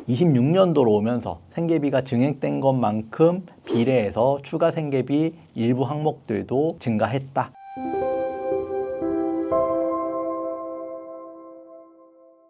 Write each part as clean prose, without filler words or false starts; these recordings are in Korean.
26년도로 오면서 생계비가 증액된 것만큼 비례해서 추가 생계비 일부 항목들도 증가했다.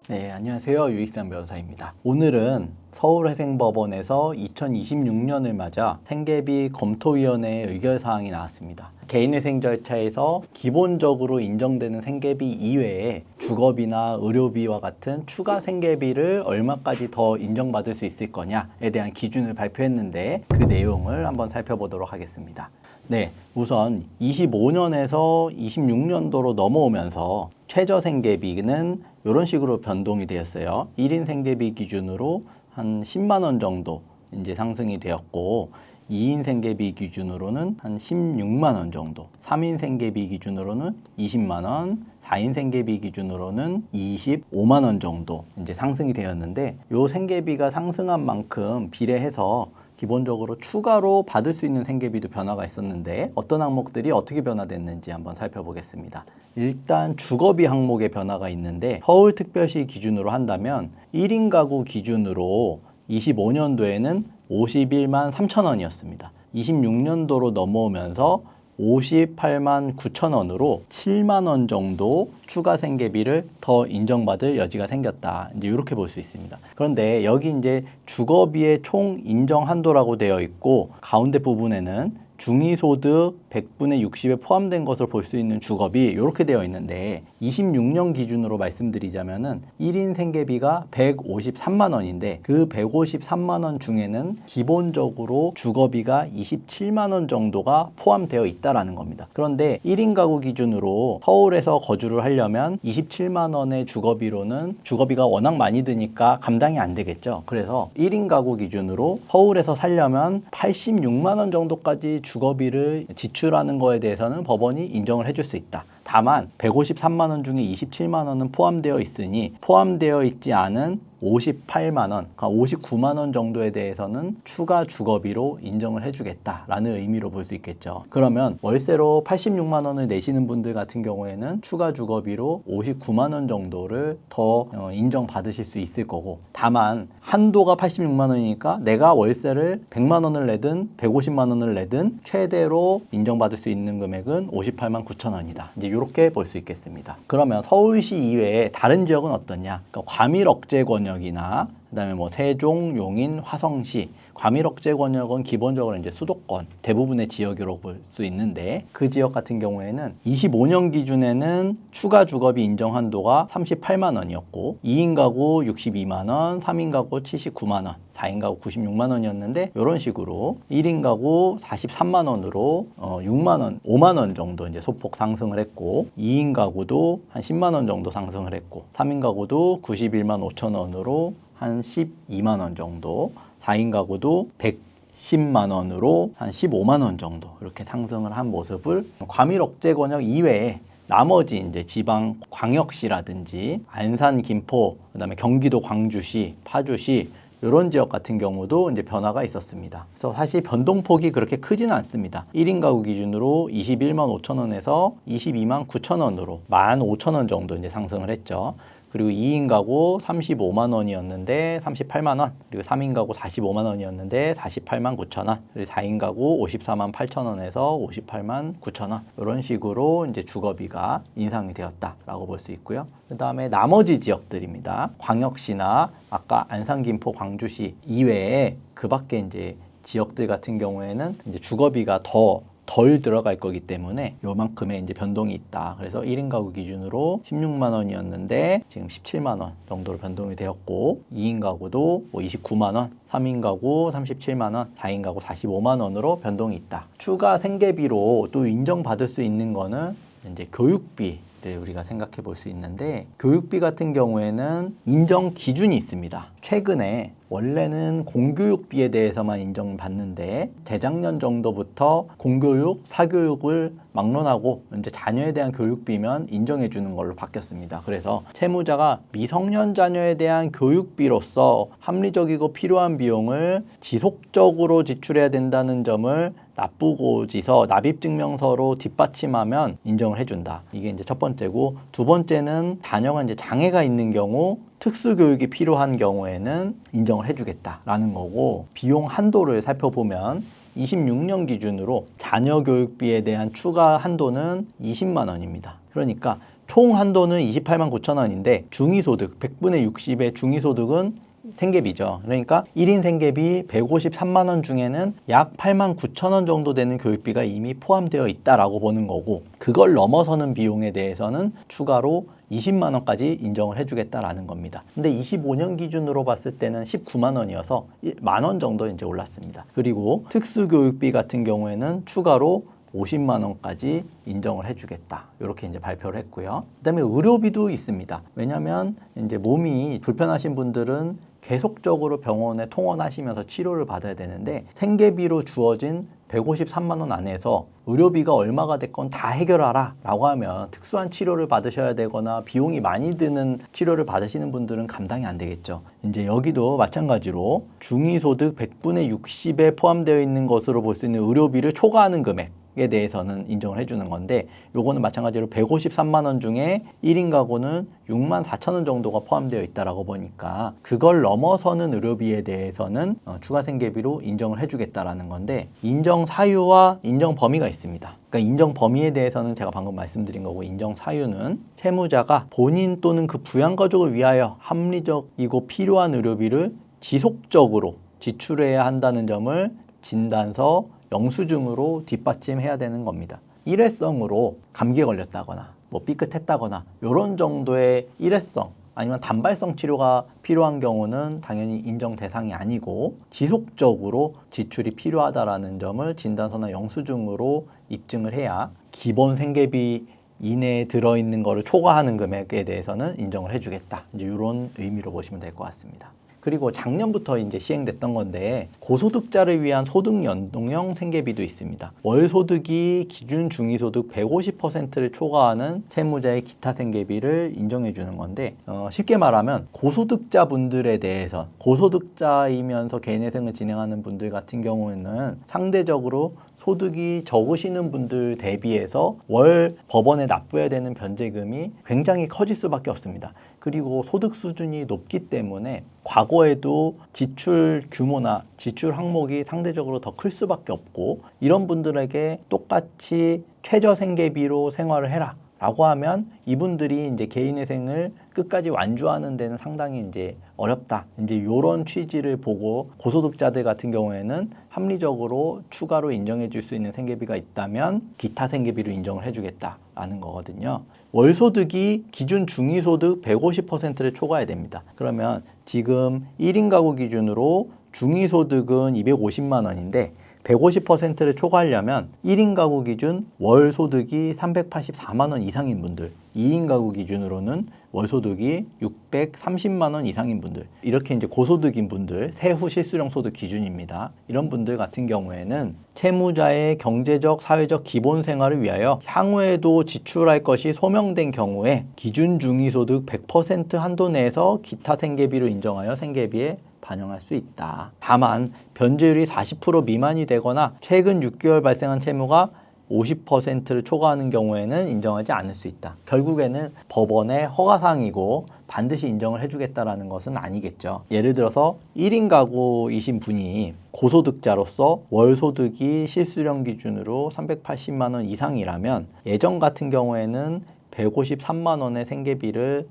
네, 안녕하세요. 유익상 변호사입니다. 오늘은 서울회생법원에서 2026년을 맞아 생계비 검토위원회의 의결사항이 나왔습니다. 개인회생 절차에서 기본적으로 인정되는 생계비 이외에 주거비나 의료비와 같은 추가 생계비를 얼마까지 더 인정받을 수 있을 거냐에 대한 기준을 발표했는데 그 내용을 한번 살펴보도록 하겠습니다. 네, 우선 25년에서 26년도로 넘어오면서 최저 생계비는 이런 식으로 변동이 되었어요. 1인 생계비 기준으로 한 10만 원 정도 이제 상승이 되었고 2인 생계비 기준으로는 한 16만 원 정도, 3인 생계비 기준으로는 20만 원, 4인 생계비 기준으로는 25만 원 정도 이제 상승이 되었는데 이 생계비가 상승한 만큼 비례해서 기본적으로 추가로 받을 수 있는 생계비도 변화가 있었는데 어떤 항목들이 어떻게 변화됐는지 한번 살펴보겠습니다. 일단 주거비 항목의 변화가 있는데 서울특별시 기준으로 한다면 1인 가구 기준으로 25년도에는 51만 3천 원이었습니다. 26년도로 넘어오면서 58만 9천 원으로 7만 원 정도 추가 생계비를 더 인정받을 여지가 생겼다. 이제 이렇게 볼 수 있습니다. 그런데 여기 이제 주거비의 총 인정 한도라고 되어 있고 가운데 부분에는 중위소득 100분의 60에 포함된 것을 볼 수 있는 주거비 이렇게 되어 있는데 26년 기준으로 말씀드리자면은 1인 생계비가 153만 원인데 그 153만 원 중에는 기본적으로 주거비가 27만 원 정도가 포함되어 있다라는 겁니다. 그런데 1인 가구 기준으로 서울에서 거주를 하려면 27만 원의 주거비로는 주거비가 워낙 많이 드니까 감당이 안 되겠죠. 그래서 1인 가구 기준으로 서울에서 살려면 86만 원 정도까지 주거비를 지출하는 거에 대해서는 법원이 인정을 해줄 수 있다. 다만 153만 원 중에 27만 원은 포함되어 있으니 포함되어 있지 않은 58만 원, 그러니까 59만 원 정도에 대해서는 추가 주거비로 인정을 해주겠다라는 의미로 볼 수 있겠죠. 그러면 월세로 86만 원을 내시는 분들 같은 경우에는 추가 주거비로 59만 원 정도를 더 인정받으실 수 있을 거고 다만 한도가 86만 원이니까 내가 월세를 100만 원을 내든 150만 원을 내든 최대로 인정받을 수 있는 금액은 58만 9천 원이다. 이제 이렇게 볼 수 있겠습니다. 그러면 서울시 이외에 다른 지역은 어떠냐? 그러니까 과밀 억제 권역이나 그다음에 뭐 세종, 용인, 화성시 과밀 억제 권역은 기본적으로 이제 수도권 대부분의 지역으로 볼 수 있는데 그 지역 같은 경우에는 25년 기준에는 추가 주거비 인정 한도가 38만 원이었고 2인 가구 62만 원, 3인 가구 79만 원, 4인 가구 96만 원이었는데 이런 식으로 1인 가구 43만 원으로 6만 원, 5만 원 정도 이제 소폭 상승을 했고 2인 가구도 한 10만 원 정도 상승을 했고 3인 가구도 91만 5천 원으로 한 12만 원 정도 4인 가구도 110만 원으로 한 15만 원 정도 이렇게 상승을 한 모습을 과밀 억제 권역 이외에 나머지 이제 지방 광역시라든지 안산, 김포, 그다음에 경기도 광주시, 파주시 이런 지역 같은 경우도 이제 변화가 있었습니다. 그래서 사실 변동폭이 그렇게 크지는 않습니다. 1인 가구 기준으로 21만 5천 원에서 22만 9천 원으로 1만 5천 원 정도 이제 상승을 했죠. 그리고 2인 가구 35만 원이었는데 38만 원, 그리고 3인 가구 45만 원이었는데 48만 9천 원, 그리고 4인 가구 54만 8천 원에서 58만 9천 원 이런 식으로 이제 주거비가 인상이 되었다라고 볼 수 있고요. 그다음에 나머지 지역들입니다. 광역시나 아까 안산, 김포, 광주시 이외에 그 밖에 이제 지역들 같은 경우에는 이제 주거비가 덜 들어갈 거기 때문에 요만큼의 이제 변동이 있다. 그래서 1인 가구 기준으로 16만 원이었는데 지금 17만 원 정도로 변동이 되었고 2인 가구도 뭐 29만 원, 3인 가구 37만 원, 4인 가구 45만 원으로 변동이 있다. 추가 생계비로 또 인정받을 수 있는 거는 이제 교육비 우리가 생각해 볼 수 있는데 교육비 같은 경우에는 인정 기준이 있습니다. 최근에 원래는 공교육비에 대해서만 인정받는데 재작년 정도부터 공교육, 사교육을 막론하고 이제 자녀에 대한 교육비면 인정해 주는 걸로 바뀌었습니다. 그래서 채무자가 미성년 자녀에 대한 교육비로서 합리적이고 필요한 비용을 지속적으로 지출해야 된다는 점을 납부고지서 납입증명서로 뒷받침하면 인정을 해준다. 이게 이제 첫 번째고, 두 번째는 자녀가 이제 장애가 있는 경우 특수교육이 필요한 경우에는 인정을 해주겠다라는 거고, 비용 한도를 살펴보면 26년 기준으로 자녀 교육비에 대한 추가 한도는 20만 원입니다. 그러니까 총 한도는 28만 9천 원인데 중위소득 100분의 60의 중위소득은 생계비죠. 그러니까 1인 생계비 153만 원 중에는 약 8만 9천 원 정도 되는 교육비가 이미 포함되어 있다라고 보는 거고, 그걸 넘어서는 비용에 대해서는 추가로 20만 원까지 인정을 해주겠다라는 겁니다. 근데 25년 기준으로 봤을 때는 19만 원이어서 만 원 정도 이제 올랐습니다. 그리고 특수교육비 같은 경우에는 추가로 50만 원까지 인정을 해주겠다. 이렇게 이제 발표를 했고요. 그다음에 의료비도 있습니다. 왜냐하면 이제 몸이 불편하신 분들은 계속적으로 병원에 통원하시면서 치료를 받아야 되는데, 생계비로 주어진 153만 원 안에서 의료비가 얼마가 됐건 다 해결하라 라고 하면 특수한 치료를 받으셔야 되거나 비용이 많이 드는 치료를 받으시는 분들은 감당이 안 되겠죠. 이제 여기도 마찬가지로 중위소득 100분의 60에 포함되어 있는 것으로 볼 수 있는 의료비를 초과하는 금액에 대해서는 인정을 해주는 건데, 요거는 마찬가지로 153만 원 중에 1인 가구는 6만 4천 원 정도가 포함되어 있다라고 보니까 그걸 넘어서는 의료비에 대해서는 추가 생계비로 인정을 해주겠다라는 건데, 인정 사유와 인정 범위가 있습니다. 그러니까 인정 범위에 대해서는 제가 방금 말씀드린 거고, 인정 사유는 채무자가 본인 또는 그 부양가족을 위하여 합리적이고 필요한 의료비를 지속적으로 지출해야 한다는 점을 진단서 영수증으로 뒷받침해야 되는 겁니다. 일회성으로 감기에 걸렸다거나 뭐 삐끗했다거나 이런 정도의 일회성 아니면 단발성 치료가 필요한 경우는 당연히 인정 대상이 아니고, 지속적으로 지출이 필요하다라는 점을 진단서나 영수증으로 입증을 해야 기본 생계비 이내에 들어있는 거를 초과하는 금액에 대해서는 인정을 해주겠다. 이제 이런 의미로 보시면 될 것 같습니다. 그리고 작년부터 이제 시행됐던 건데, 고소득자를 위한 소득 연동형 생계비도 있습니다. 월 소득이 기준 중위소득 150%를 초과하는 채무자의 기타 생계비를 인정해 주는 건데, 쉽게 말하면 고소득자 분들에 대해서, 고소득자이면서 개인회생을 진행하는 분들 같은 경우에는 상대적으로 소득이 적으시는 분들 대비해서 월 법원에 납부해야 되는 변제금이 굉장히 커질 수밖에 없습니다. 그리고 소득 수준이 높기 때문에 과거에도 지출 규모나 지출 항목이 상대적으로 더 클 수밖에 없고, 이런 분들에게 똑같이 최저 생계비로 생활을 해라 라고 하면 이분들이 이제 개인회생을 끝까지 완주하는 데는 상당히 이제 어렵다. 이제 이런 취지를 보고 고소득자들 같은 경우에는 합리적으로 추가로 인정해 줄 수 있는 생계비가 있다면 기타 생계비로 인정을 해주겠다라는 거거든요. 월소득이 기준 중위소득 150%를 초과해야 됩니다. 그러면 지금 1인 가구 기준으로 중위소득은 250만 원인데 150%를 초과하려면 1인 가구 기준 월 소득이 384만 원 이상인 분들, 2인 가구 기준으로는 월 소득이 630만 원 이상인 분들, 이렇게 이제 고소득인 분들, 세후 실수령 소득 기준입니다. 이런 분들 같은 경우에는 채무자의 경제적, 사회적 기본 생활을 위하여 향후에도 지출할 것이 소명된 경우에 기준 중위소득 100% 한도 내에서 기타 생계비로 인정하여 생계비에 반영할 수 있다. 다만 변제율이 40% 미만이 되거나 최근 6개월 발생한 채무가 50%를 초과하는 경우에는 인정하지 않을 수 있다. 결국에는 법원의 허가사항이고 반드시 인정을 해주겠다라는 것은 아니겠죠. 예를 들어서 1인 가구이신 분이 고소득자로서 월 소득이 실수령 기준으로 380만 원 이상이라면 예전 같은 경우에는 153만 원의 생계비를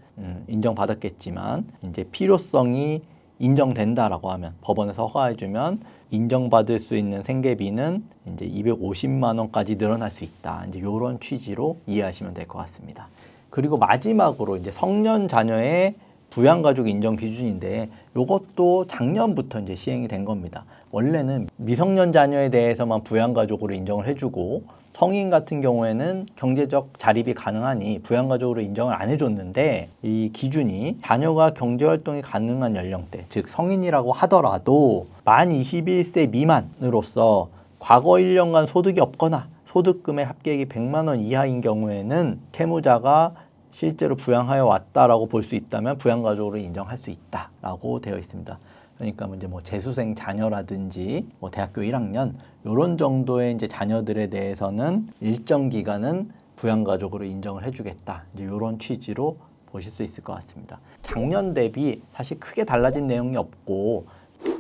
인정받았겠지만, 이제 필요성이 인정된다라고 하면, 법원에서 허가해주면 인정받을 수 있는 생계비는 이제 250만 원까지 늘어날 수 있다. 이제 이런 취지로 이해하시면 될 것 같습니다. 그리고 마지막으로 이제 성년 자녀의 부양가족 인정 기준인데, 이것도 작년부터 이제 시행이 된 겁니다. 원래는 미성년 자녀에 대해서만 부양가족으로 인정을 해주고, 성인 같은 경우에는 경제적 자립이 가능하니 부양가족으로 인정을 안 해줬는데, 이 기준이 자녀가 경제활동이 가능한 연령대, 즉 성인이라고 하더라도 만 21세 미만으로서 과거 1년간 소득이 없거나 소득금의 합계액이 100만 원 이하인 경우에는 채무자가 실제로 부양하여 왔다라고 볼 수 있다면 부양가족으로 인정할 수 있다라고 되어 있습니다. 그러니까 이제 뭐 재수생 자녀라든지 뭐 대학교 1학년 이런 정도의 이제 자녀들에 대해서는 일정 기간은 부양가족으로 인정을 해주겠다. 이제 이런 취지로 보실 수 있을 것 같습니다. 작년 대비 사실 크게 달라진 내용이 없고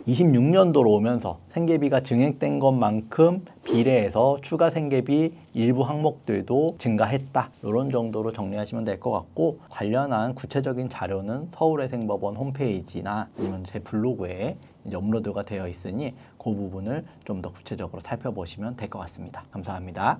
26년도로 오면서 생계비가 증액된 것만큼 비례해서 추가 생계비 일부 항목들도 증가했다. 이런 정도로 정리하시면 될 것 같고 관련한 구체적인 자료는 서울회생법원 홈페이지나 아니면 제 블로그에 이제 업로드가 되어 있으니 그 부분을 좀 더 구체적으로 살펴보시면 될 것 같습니다. 감사합니다.